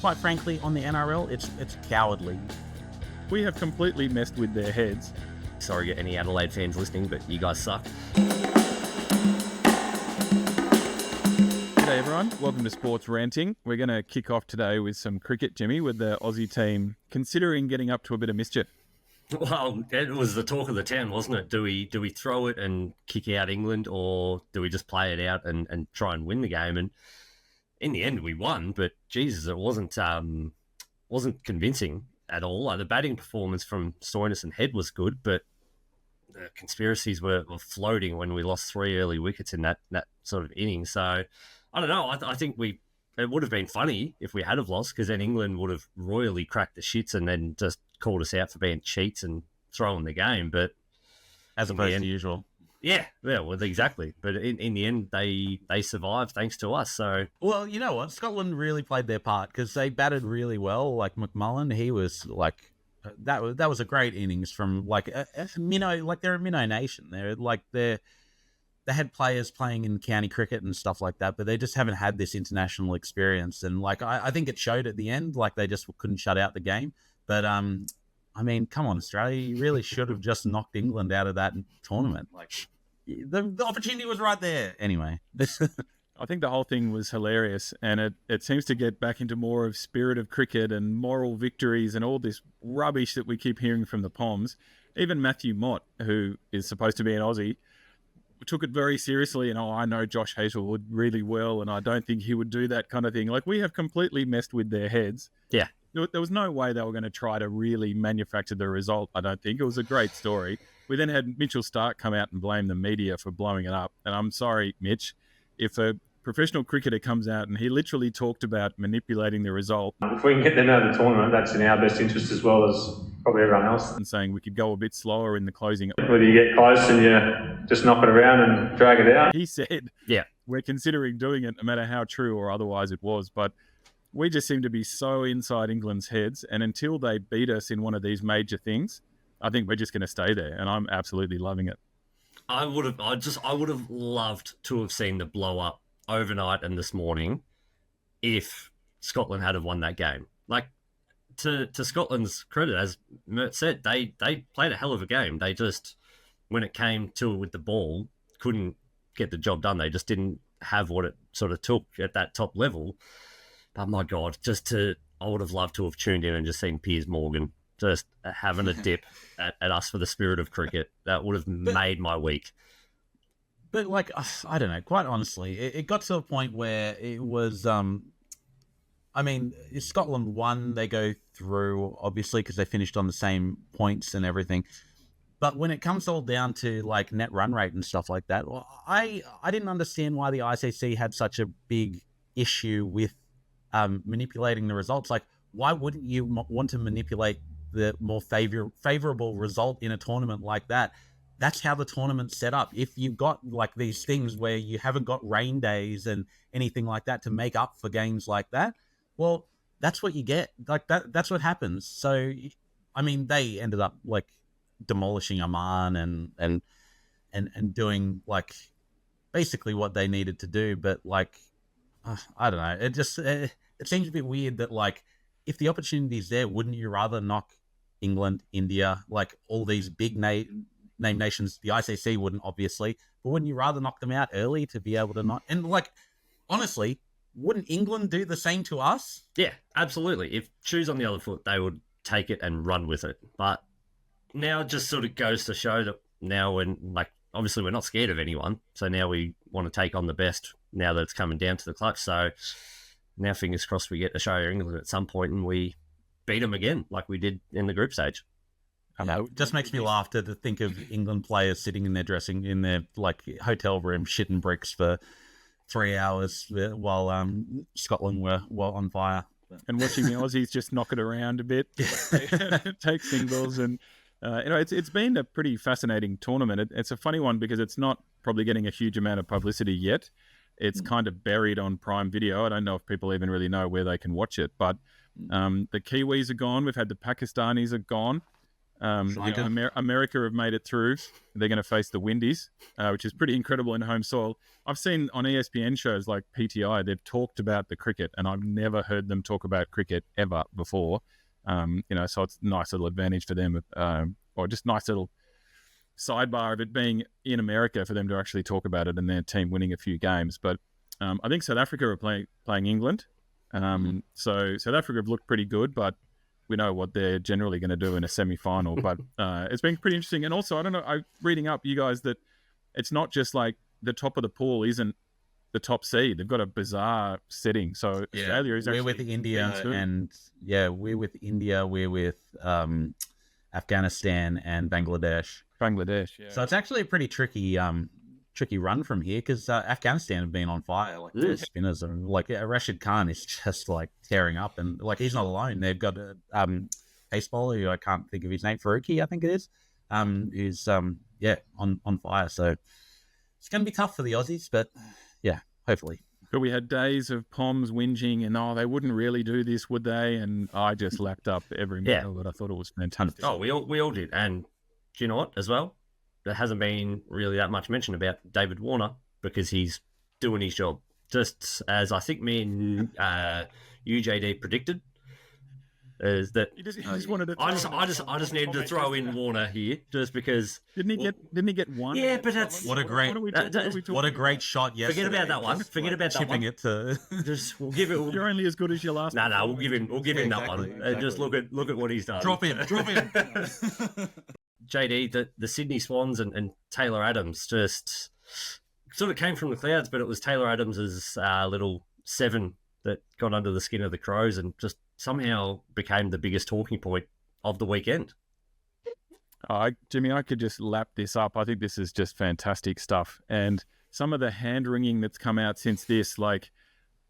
quite frankly, on the NRL, it's cowardly. We have completely messed with their heads. Sorry to any Adelaide fans listening, but you guys suck. G'day everyone, welcome to Sports Ranting. We're going to kick off today with some cricket, Jimmy, with the Aussie team considering getting up to a bit of mischief. Well, it was the talk of the town, wasn't it? Do we throw it and kick out England, or do we just play it out and try and win the game? And in the end, we won, but Jesus, it wasn't convincing at all. Like, the batting performance from Stoinis and Head was good, but the conspiracies were floating when we lost 3 early wickets in that sort of inning. So I don't know. I think it would have been funny if we had have lost, because then England would have royally cracked the shits and then just called us out for being cheats and throwing the game. But As opposed to usual. Yeah, well, exactly. But in the end, they survived thanks to us. So, well, you know what? Scotland really played their part because they batted really well. Like McMullen, he was like that was a great innings from like a minnow. Like they're a minnow nation. They had players playing in county cricket and stuff like that, but they just haven't had this international experience. And like I think it showed at the end. Like they just couldn't shut out the game. But I mean, come on, Australia, you really should have just knocked England out of that tournament. Like, the opportunity was right there. Anyway. I think the whole thing was hilarious, and it seems to get back into more of spirit of cricket and moral victories and all this rubbish that we keep hearing from the Poms. Even Matthew Mott, who is supposed to be an Aussie, took it very seriously, and I know Josh Hazlewood really well, and I don't think he would do that kind of thing. Like, we have completely messed with their heads. Yeah. There was no way they were going to try to really manufacture the result, I don't think. It was a great story. We then had Mitchell Stark come out and blame the media for blowing it up. And I'm sorry, Mitch, if a professional cricketer comes out and he literally talked about manipulating the result. If we can get them out of the tournament, that's in our best interest as well as probably everyone else. And saying we could go a bit slower in the closing. Whether you get close and you just knock it around and drag it out. He said, yeah, we're considering doing it no matter how true or otherwise it was. But we just seem to be so inside England's heads, and until they beat us in one of these major things, I think we're just going to stay there, and I'm absolutely loving it. I would have loved to have seen the blow up overnight and this morning if Scotland had have won that game. Like, to Scotland's credit, as Mert said, they played a hell of a game. They just, when it came to it with the ball, couldn't get the job done. They just didn't have what it sort of took at that top level. But my God, I would have loved to have tuned in and just seen Piers Morgan just having a dip at us for the spirit of cricket. That would have made my week. But like, I don't know, quite honestly, it got to a point where it was, I mean, if Scotland won, they go through, obviously, because they finished on the same points and everything. But when it comes all down to like net run rate and stuff like that, well, I didn't understand why the ICC had such a big issue with manipulating the results. Like, why wouldn't you want to manipulate the more favorable result in a tournament like that? That's how the tournament's set up. If you've got like these things where you haven't got rain days and anything like that to make up for games like that, well, that's what you get. Like that's what happens. So, I mean, they ended up like demolishing Oman and doing like basically what they needed to do. But like, I don't know. It just it seems a bit weird that like, if the opportunity is there, wouldn't you rather knock England, India, like all these big name nations? The ICC wouldn't, obviously, but wouldn't you rather knock them out early to be able to not? And like, honestly, wouldn't England do the same to us? Yeah, absolutely. If shoes on the other foot, they would take it and run with it. But now it just sort of goes to show that now when, like, obviously we're not scared of anyone. So now we want to take on the best now that it's coming down to the clutch. So now fingers crossed we get to show England at some point and we beat them again like we did in the group stage. I know, it just makes me laugh to think of England players sitting in their like hotel room shitting bricks for 3 hours while Scotland were on fire. And watching the Aussies just knock it around a bit, take singles, and it's been a pretty fascinating tournament. It's a funny one because it's not probably getting a huge amount of publicity yet. It's kind of buried on Prime Video. I don't know if people even really know where they can watch it, but the Kiwis are gone. We've had the Pakistanis are gone. America have made it through. They're going to face the Windies, which is pretty incredible in home soil. I've seen on ESPN shows like PTI, they've talked about the cricket, and I've never heard them talk about cricket ever before. So it's a nice little advantage for them, or just nice little sidebar of it being in America for them to actually talk about it and their team winning a few games. But I think South Africa are playing England. So South Africa have looked pretty good, but we know what they're generally going to do in a semi-final. But it's been pretty interesting. And also, I don't know, I'm reading up, you guys, that it's not just like the top of the pool isn't the top seed. They've got a bizarre setting. So Australia is actually... We're with India, and we're with India. We're with Afghanistan and Bangladesh. So it's actually a pretty tricky run from here, because Afghanistan have been on fire. Like their spinners are like Rashid Khan is just like tearing up, and like he's not alone. They've got a pace bowler who I can't think of his name, Faruqi, I think it is, who's on fire. So it's going to be tough for the Aussies, but yeah, hopefully. But we had days of Poms whinging and, they wouldn't really do this, would they? And I just lapped up every minute of it. I thought it was fantastic. Oh, we all did. And do you know what, as well? There hasn't been really that much mention about David Warner, because he's doing his job. Just as I think me and UJD predicted, is that he just wanted to. I just needed to throw in Warner here, just because. Didn't he get one? Yeah, but that's what a great shot. Yes, forget about that one. Forget about that one. It to just we'll give it. You're only as good as your last. No, we'll give him that one. Exactly. Just look at what he's done. Drop him. JD, the Sydney Swans and Taylor Adams just sort of came from the clouds, but it was Taylor Adams's little 7 that got under the skin of the Crows and just somehow became the biggest talking point of the weekend. Jimmy, I could just lap this up. I think this is just fantastic stuff. And some of the hand-wringing that's come out since this, like,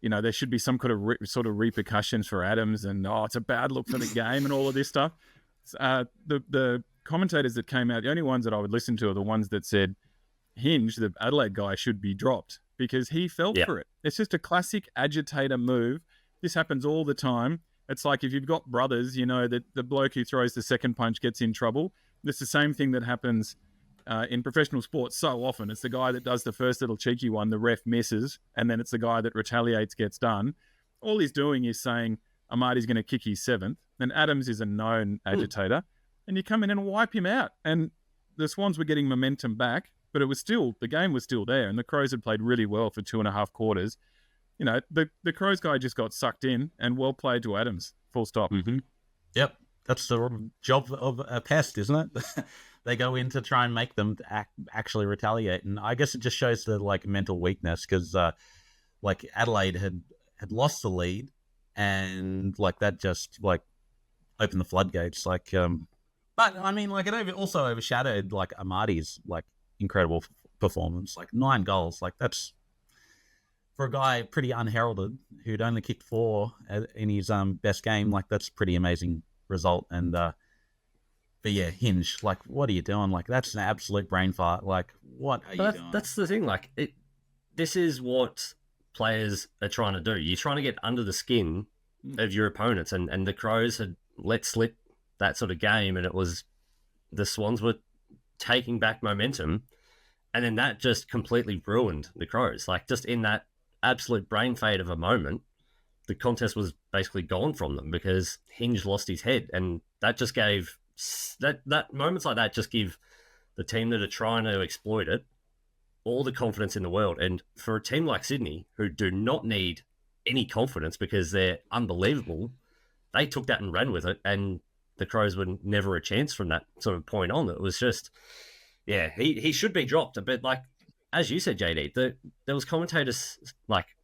there should be some kind of sort of repercussions for Adams, and, it's a bad look for the game and all of this stuff. The commentators that came out, the only ones that I would listen to are the ones that said Hinge, the Adelaide guy, should be dropped because he fell for it. It's just a classic agitator move. This happens all the time. It's like if you've got brothers, that the bloke who throws the second punch gets in trouble. It's the same thing that happens in professional sports so often. It's the guy that does the first little cheeky one, the ref misses, and then it's the guy that retaliates, gets done. All he's doing is saying Amadi's going to kick his 7th, and Adams is a known agitator, and you come in and wipe him out. And the Swans were getting momentum back, but the game was still there, and the Crows had played really well for 2.5 quarters. The Crows guy just got sucked in, and well played to Adams. Full stop. Mm-hmm. Yep. That's the job of a pest, isn't it? They go in to try and make them actually retaliate. And I guess it just shows the mental weakness, because Adelaide had lost the lead, and that just opened the floodgates. But I mean, it also overshadowed Amadi's incredible performance. 9 goals. That's, for a guy pretty unheralded who'd only kicked 4 in his best game. That's pretty amazing result. And but yeah, Hinge, what are you doing? That's an absolute brain fart. What are you doing? That's the thing. This is what players are trying to do. You're trying to get under the skin of your opponents, and the Crows had let slip that sort of game, and it was the Swans were taking back momentum, and then that just completely ruined the Crows. Just in that absolute brain fade of a moment, the contest was basically gone from them because Hinge lost his head, and that just gave that moments like that just give the team that are trying to exploit it all the confidence in the world. And for a team like Sydney, who do not need any confidence because they're unbelievable, they took that and ran with it, and the Crows were never a chance from that sort of point on. It was just, he should be dropped. But as you said, JD, there was commentators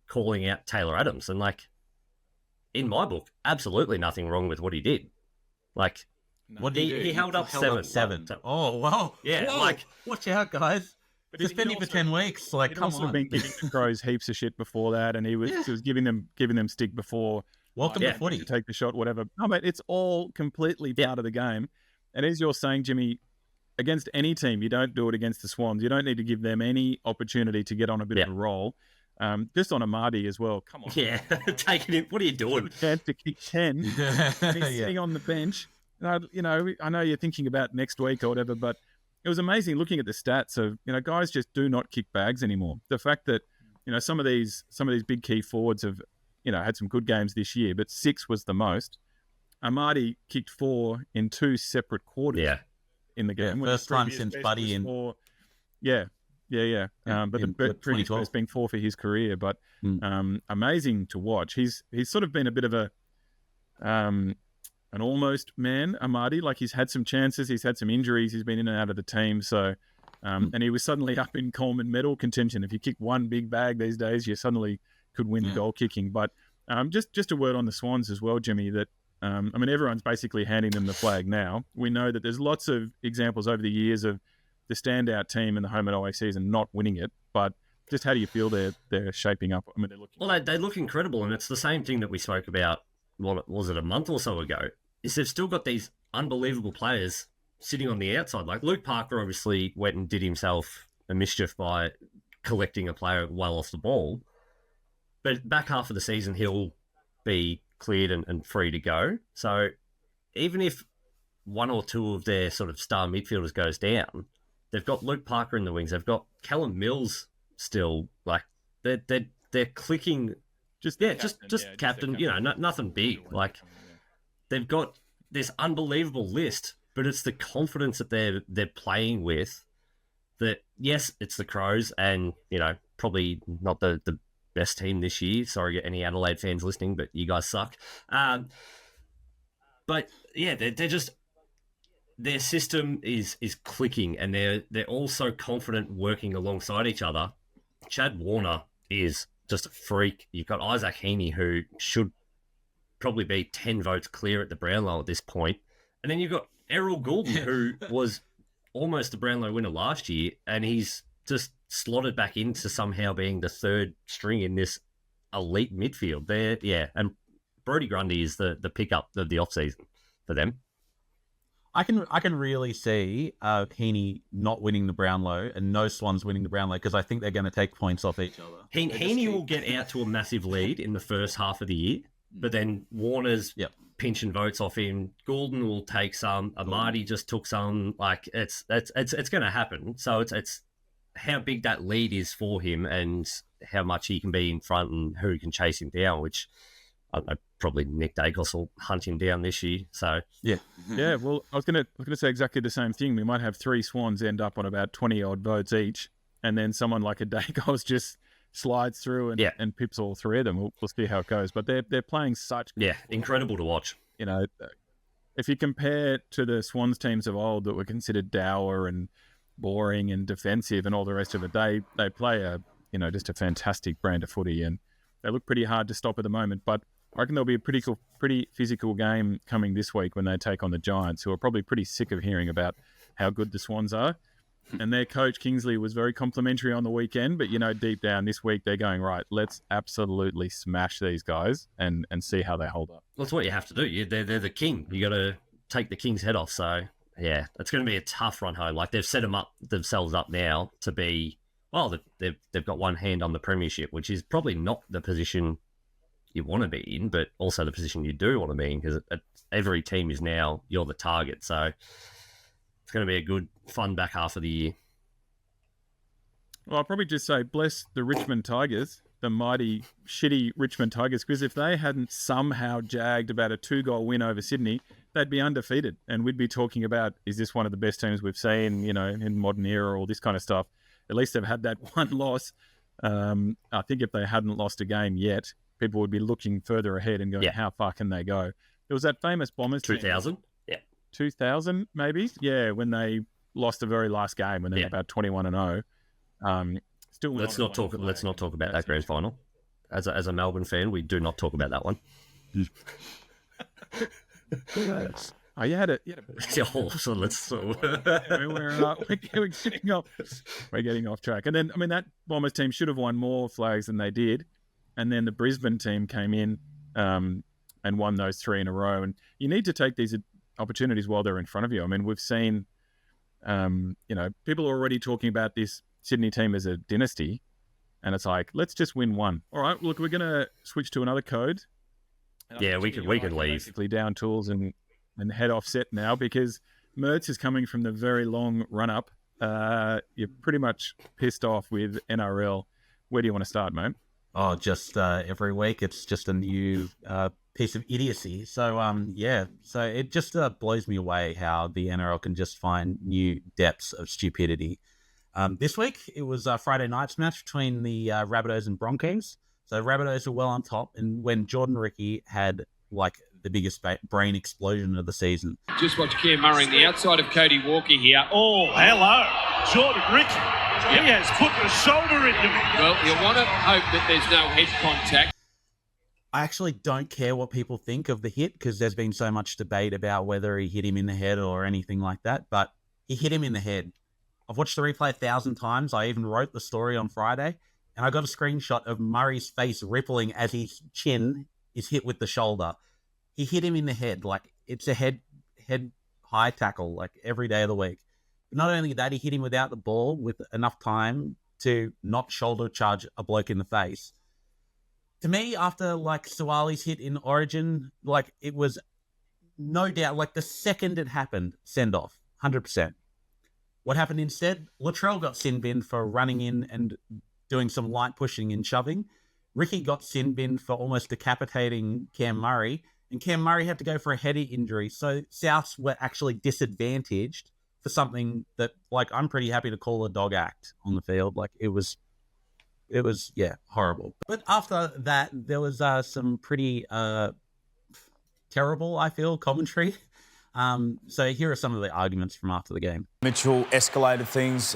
calling out Taylor Adams, and in my book, absolutely nothing wrong with what he did. What did he do? He held up 7. Oh wow! Yeah, whoa. Watch out, guys. But suspended for 10 weeks. He'd Come also on. been giving the Crows heaps of shit before that, and he was giving them stick before. Welcome to footy. To take the shot, whatever. No, mate, it's all completely part of the game. And as you're saying, Jimmy, against any team, you don't do it against the Swans. You don't need to give them any opportunity to get on a bit of a roll. Just on Amadi as well. Come on. Yeah, taking him. What are you doing? Chance to kick 10. And he's sitting on the bench. I know you're thinking about next week or whatever, but it was amazing looking at the stats of, guys just do not kick bags anymore. The fact that, some of these big key forwards have, had some good games this year, but 6 was the most. Amadi kicked 4 in 2 separate quarters in the game. First time since Buddy in... But the previous best being 4 for his career. But amazing to watch. He's sort of been a bit of an almost man, Amadi. Like, he's had some chances, he's had some injuries, he's been in and out of the team. So, and he was suddenly up in Coleman medal contention. If you kick one big bag these days, you suddenly could win goal kicking. But just a word on the Swans as well, Jimmy, that everyone's basically handing them the flag now. We know that there's lots of examples over the years of the standout team in the home and away season not winning it. But just how do you feel they're shaping up? They're looking... Well, they look incredible, and it's the same thing that we spoke about, what was it, a month or so ago, is they've still got these unbelievable players sitting on the outside. Like, Luke Parker obviously went and did himself a mischief by collecting a player well off the ball. But back half of the season, he'll be cleared and free to go. So even if one or two of their sort of star midfielders goes down, they've got Luke Parker in the wings. They've got Callum Mills still. Like, they're clicking. Just captain. Nothing big. Like, they've got this unbelievable list, but it's the confidence that they're playing with. That, yes, it's the Crows, and probably not the best team this year. Sorry, any Adelaide fans listening, but you guys suck. But yeah, they're just, their system is clicking, and they're all so confident working alongside each other. Chad Warner is just a freak. You've got Isaac Heaney, who should probably be 10 votes clear at the Brownlow at this point. And then you've got Errol Goulden, who was almost the Brownlow winner last year, and he's just slotted back into somehow being the third string in this elite midfield. And Brodie Grundy is the pickup of the off-season for them. I can really see Heaney not winning the Brownlow and no Swans winning the Brownlow, because I think they're going to take points off each other. Heaney will get out to a massive lead in the first half of the year, but then Warner's pinching votes off him. Goulden will take some. Amadi just took some. Like, it's going to happen. So it's how big that lead is for him and how much he can be in front and who can chase him down, which I don't know, probably Nick Dacos will hunt him down this year. So yeah. Well, I was gonna say exactly the same thing. We might have 3 Swans end up on about 20 odd votes each, and then someone like a Dacos just slides through and pips all 3 of them. We'll see how it goes. But they're playing such incredible to watch. If you compare to the Swans teams of old that were considered dour and boring and defensive and all the rest of it, they play just a fantastic brand of footy, and they look pretty hard to stop at the moment. But I reckon there'll be a pretty physical game coming this week when they take on the Giants, who are probably pretty sick of hearing about how good the Swans are. And their coach, Kingsley, was very complimentary on the weekend, but deep down this week they're going, right, let's absolutely smash these guys and see how they hold up. That's what you have to do. They're the king. You got to take the king's head off. So yeah, it's going to be a tough run home. Like, they've set themselves up now to be, well, they've got one hand on the premiership, which is probably not the position you want to be in, but also the position you do want to be in, because every team is now, you're the target. So it's going to be a good, fun back half of the year. Well, I'll probably just say, bless the Richmond Tigers, the mighty, shitty Richmond Tigers, because if they hadn't somehow jagged about a 2-goal win over Sydney, they'd be undefeated. And we'd be talking about, is this one of the best teams we've seen, in modern era, all this kind of stuff. At least they've had that one loss. I think if they hadn't lost a game yet, people would be looking further ahead and going, how far can they go? There was that famous Bombers 2000? team. 2000, maybe? Yeah, when they lost the very last game, when they were about 21-0. Still, let's not talk about that grand final. As a Melbourne fan, we do not talk about that one. Oh, you had a so let's. We're getting off track. And then, that Bombers team should have won more flags than they did. And then the Brisbane team came in and won those 3 in a row. And you need to take these opportunities while they're in front of you. We've seen, people are already talking about this Sydney team as a dynasty. And it's like, let's just win one. All right, look, we're going to switch to another code. Yeah, we can leave. Basically down tools and and head offset now because Mertz is coming from the very long run-up. You're pretty much pissed off with NRL. Where do you want to start, mate? Oh, just every week it's just a new piece of idiocy. So so it just blows me away how the NRL can just find new depths of stupidity. This week it was Friday night's match between the Rabbitohs and Broncos. So Rabbitohs were well on top, and when Jordan Ricky had like the biggest brain explosion of the season. Just watch Cam Murray on the outside of Cody Walker here. Oh, hello, Jordan Ricky. He has put the shoulder into him. Well, you want to hope that there's no head contact. I actually don't care what people think of the hit because there's been so much debate about whether he hit him in the head or anything like that, but he hit him in the head. I've watched the replay 1,000 times. I even wrote the story on Friday, and I got a screenshot of Murray's face rippling as his chin is hit with the shoulder. He hit him in the head. Like, it's a head high tackle, like, every day of the week. But not only that, he hit him without the ball with enough time to not shoulder charge a bloke in the face. To me, after, like, Suwali's hit in Origin, like, it was no doubt, like, the second it happened, send off, 100%. What happened instead? Latrell got sin binned for running in and doing some light pushing and shoving. Ricky got sin binned for almost decapitating Cam Murray, and Cam Murray had to go for a head injury. So Souths were actually disadvantaged for something that, like, I'm pretty happy to call a dog act on the field. Like, it was horrible. But after that, there was some pretty terrible, I feel, commentary. So here are some of the arguments from after the game. Mitchell escalated things,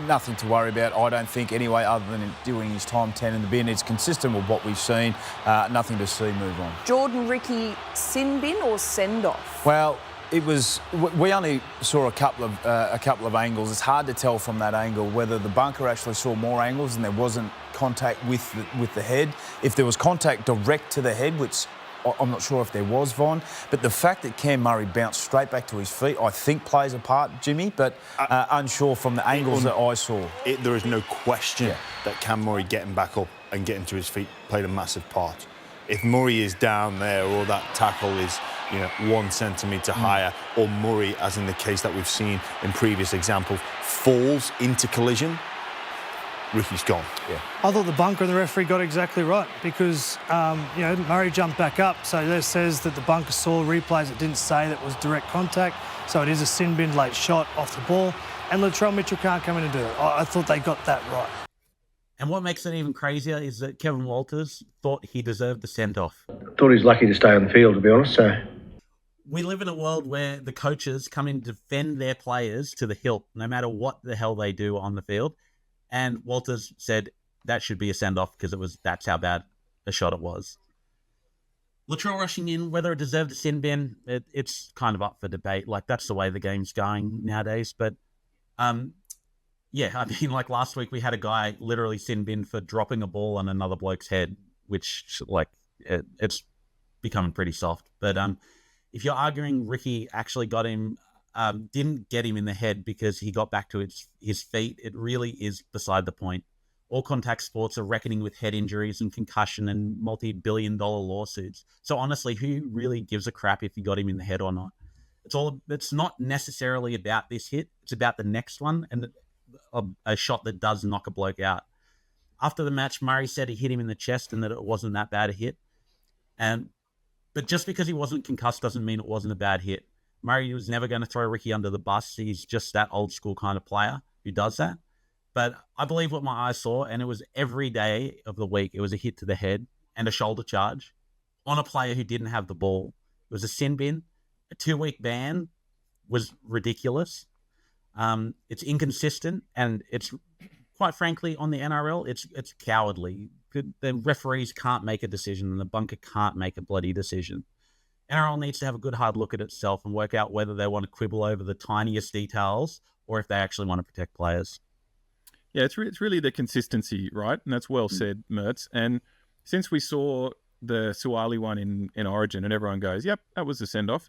nothing to worry about, I don't think, anyway, other than doing his time 10 in the bin. It's consistent with what we've seen, nothing to see move on. Jordan Ricky sin bin or send off? Well, it was. We only saw a couple of angles. It's hard to tell from that angle whether the bunker actually saw more angles and there wasn't contact with the head. If there was contact direct to the head, which I'm not sure if there was, Von, but the fact that Cam Murray bounced straight back to his feet, I think plays a part, Jimmy, but unsure from the angles that I saw. There is no question that Cam Murray getting back up and getting to his feet played a massive part. If Murray is down there or that tackle is 1 centimetre higher, or Murray, as in the case that we've seen in previous examples, falls into collision, Ricky's gone. Yeah. I thought the bunker and the referee got exactly right because, Murray jumped back up. So that says that the bunker saw replays that didn't say that was direct contact. So it is a sin bin late shot off the ball. And Latrell Mitchell can't come in and do it. I thought they got that right. And what makes it even crazier is that Kevin Walters thought he deserved the send-off. Thought he's lucky to stay on the field, to be honest. So we live in a world where the coaches come in to defend their players to the hilt, no matter what the hell they do on the field. And Walters said that should be a send-off because that's how bad a shot it was. Latrell rushing in, whether it deserved a sin bin, it's kind of up for debate. Like, that's the way the game's going nowadays. But, like last week we had a guy literally sin bin for dropping a ball on another bloke's head, which, like, it's becoming pretty soft. But if you're arguing Ricky actually got him... didn't get him in the head because he got back to his feet, it really is beside the point. All contact sports are reckoning with head injuries and concussion and multi-billion-dollar lawsuits. So honestly, who really gives a crap if you got him in the head or not? It's not necessarily about this hit. It's about the next one and a shot that does knock a bloke out. After the match, Murray said he hit him in the chest and that it wasn't that bad a hit. But just because he wasn't concussed doesn't mean it wasn't a bad hit. Murray was never going to throw Ricky under the bus. He's just that old school kind of player who does that. But I believe what my eyes saw, and it was every day of the week, it was a hit to the head and a shoulder charge on a player who didn't have the ball. It was a sin bin. A 2-week ban was ridiculous. It's inconsistent, and it's, quite frankly, on the NRL, it's cowardly. The referees can't make a decision, and the bunker can't make a bloody decision. NRL needs to have a good hard look at itself and work out whether they want to quibble over the tiniest details or if they actually want to protect players. Yeah, it's really the consistency, right? And that's well said, Mertz. And since we saw the Suwali one in Origin and everyone goes, yep, that was the send-off,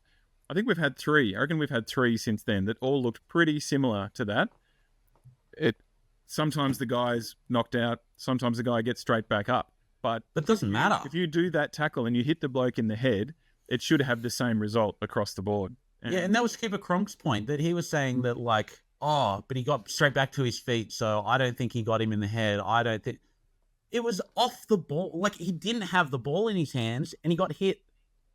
I think we've had 3. I reckon we've had 3 since then that all looked pretty similar to that. Sometimes the guy's knocked out, sometimes the guy gets straight back up. But it doesn't matter. If you do that tackle and you hit the bloke in the head, it should have the same result across the board. Yeah, and that was Cooper Cronk's point, that he was saying that, like, but he got straight back to his feet, so I don't think he got him in the head. I don't think... It was off the ball. Like, he didn't have the ball in his hands, and he got hit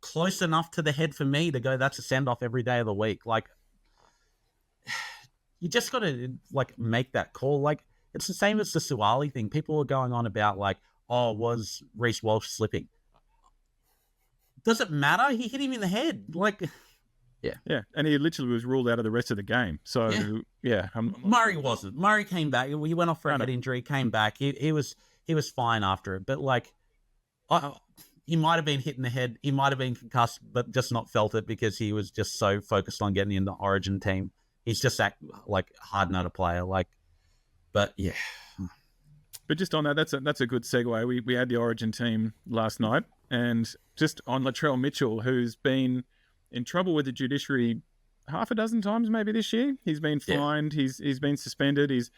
close enough to the head for me to go, that's a send-off every day of the week. Like, you just got to, like, make that call. Like, it's the same as the Suwali thing. People are going on about, like, was Reece Walsh slipping? Does it matter? He hit him in the head. Like... Yeah, and he literally was ruled out of the rest of the game. So, yeah. Murray wasn't. Murray came back. He went off for a head injury, came back. He was fine after it. But, like, he might have been hit in the head. He might have been concussed, but just not felt it because he was just so focused on getting in the Origin team. He's just like hard not a player. Like, but yeah. But just on that, that's a good segue. We had the Origin team last night, and just on Latrell Mitchell, who's been in trouble with the judiciary half a dozen times maybe this year. He's been fined. Yeah. He's been suspended. He's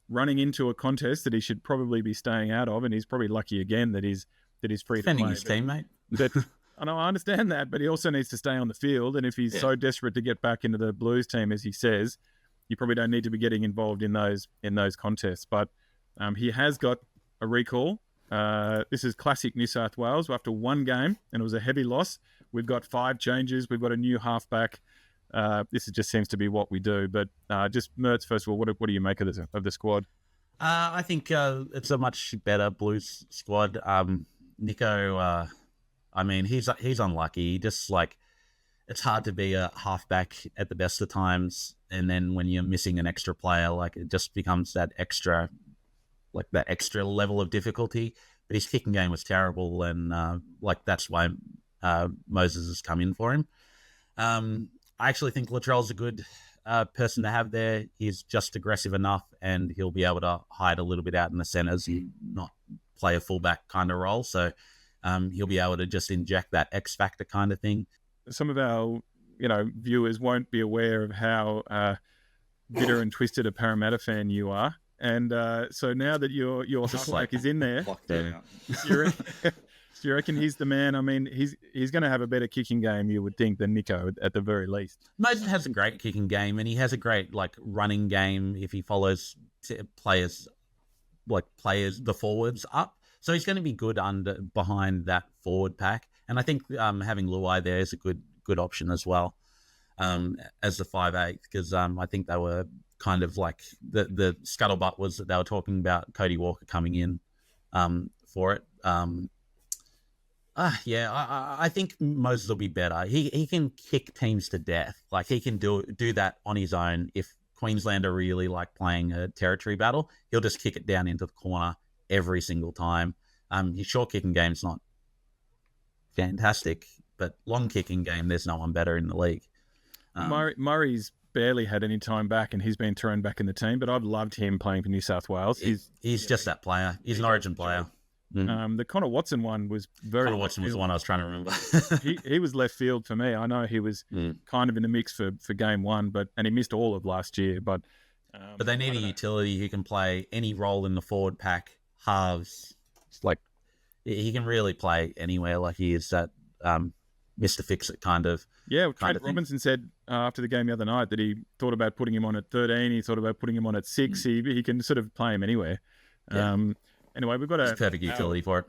running into a contest that he should probably be staying out of, and he's probably lucky again that he's free to play. Defending his teammate. I know, I understand that, but he also needs to stay on the field. And if he's so desperate to get back into the Blues team, as he says, you probably don't need to be getting involved in those contests. But he has got a recall. This is classic New South Wales. After one game, and it was a heavy loss, we've got 5 changes. We've got a new halfback. This just seems to be what we do. But just Mertz, first of all, what do you make of the squad? I think it's a much better Blues squad. Nico, I mean, he's unlucky. He just, like, it's hard to be a halfback at the best of times, and then when you're missing an extra player, like, it just becomes that extra level of difficulty. But his kicking game was terrible, and that's why Moses has come in for him. I actually think Latrell's a good person to have there. He's just aggressive enough, and he'll be able to hide a little bit out in the centres and not play a fullback kind of role. So he'll be able to just inject that X factor kind of thing. Some of our viewers won't be aware of how bitter and twisted a Parramatta fan you are. And so now that your halfback is in there, do you reckon he's the man? I mean, he's going to have a better kicking game, you would think, than Nico at the very least. Moses has a great kicking game, and he has a great, like, running game if he follows players, the forwards up. So he's going to be good behind that forward pack. And I think having Luai there is a good option as well as the 5'8", because I think they were kind of like the scuttlebutt was that they were talking about Cody Walker coming in for it. I think Moses will be better. He can kick teams to death. Like, he can do that on his own. If Queensland are really, like, playing a territory battle, he'll just kick it down into the corner every single time. His short kicking game's not fantastic, but long kicking game, there's no one better in the league. Murray's barely had any time back, and he's been thrown back in the team, but I've loved him playing for New South Wales. He's just that player. He's an Origin player. The Connor Watson one was Connor Watson was the one I was trying to remember. he was left field for me. I know he was kind of in the mix for game one, and he missed all of last year. But they need a utility who can play any role in the forward pack, halves. It's like, he can really play anywhere. Like, he is that Mr. Fix-It kind of. Yeah, Trent Robinson said after the game the other night that he thought about putting him on at 13. He thought about putting him on at 6. He can sort of play him anywhere. Yeah. Anyway, we've got a perfect utility for it.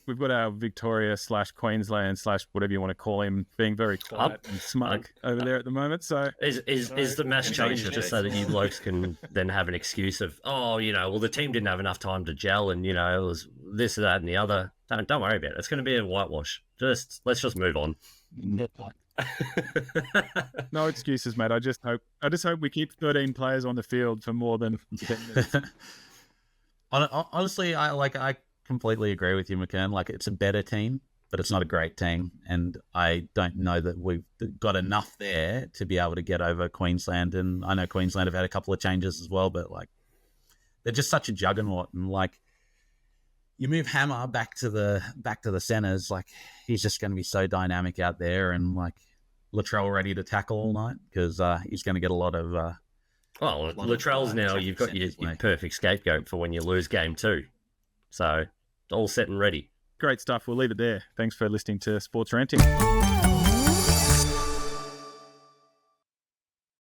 We've got our Victoria / Queensland / whatever you want to call him being very quiet and smug over there at the moment. So is the mass change just so that you blokes can then have an excuse of, the team didn't have enough time to gel, and it was this, that, and the other. Don't worry about it. It's going to be a whitewash. Let's just move on. No excuses, mate. I just hope we keep 13 players on the field for more than 10 minutes. Honestly, I completely agree with you, McKern. Like, it's a better team, but it's not a great team, and I don't know that we've got enough there to be able to get over Queensland. And I know Queensland have had a couple of changes as well, but, like, they're just such a juggernaut. And, like, you move Hammer back to the centers, like, he's just going to be so dynamic out there, and, like, Latrell ready to tackle all night because he's going to get a lot of. Latrell's now, you've got your perfect scapegoat for when you lose game 2. So, all set and ready. Great stuff. We'll leave it there. Thanks for listening to Sports Ranting.